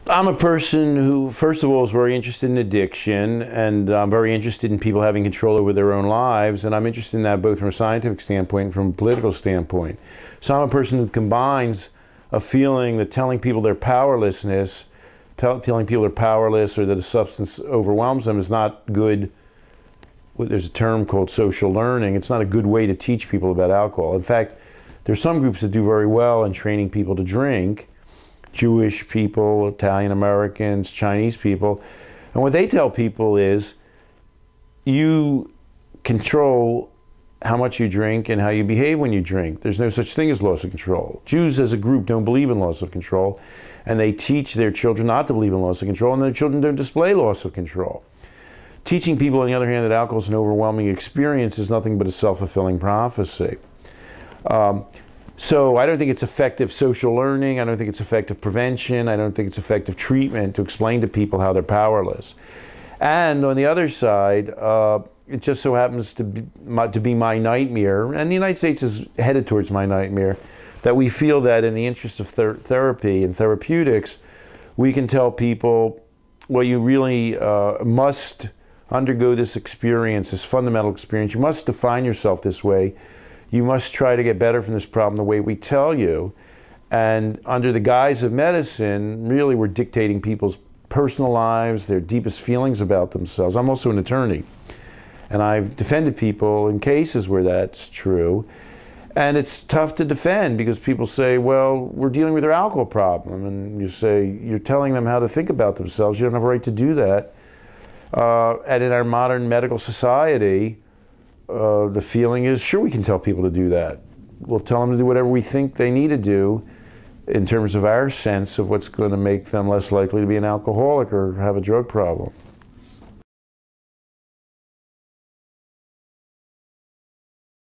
I'm a person who, first of all, is very interested in addiction, and I'm very interested in people having control over their own lives, and I'm interested in that both from a scientific standpoint and from a political standpoint. So I'm a person who combines a feeling that telling people their powerlessness, telling people they're powerless or that a substance overwhelms them is not good. There's a term called social learning. It's not a good way to teach people about alcohol. In fact, there's some groups that do very well in training people to drink. Jewish people, Italian Americans, Chinese people. And what they tell people is you control how much you drink and how you behave when you drink. There's no such thing as loss of control. Jews as a group don't believe in loss of control, and they teach their children not to believe in loss of control, and their children don't display loss of control. Teaching people, on the other hand, that alcohol is an overwhelming experience is nothing but a self-fulfilling prophecy. So I don't think it's effective social learning. I don't think it's effective prevention. I don't think it's effective treatment to explain to people how they're powerless. And on the other side, it just so happens to be my nightmare, and the United States is headed towards my nightmare, that we feel that in the interest of therapy and therapeutics, we can tell people, well, you really must undergo this experience, this fundamental experience. You must define yourself this way. You must try to get better from this problem the way we tell you. And under the guise of medicine, really we're dictating people's personal lives, their deepest feelings about themselves. I'm also an attorney, and I've defended people in cases where that's true. And it's tough to defend because people say, well, we're dealing with their alcohol problem. And you say, you're telling them how to think about themselves. You don't have a right to do that. And in our modern medical society, the feeling is, sure, we can tell people to do that. We'll tell them to do whatever we think they need to do in terms of our sense of what's going to make them less likely to be an alcoholic or have a drug problem.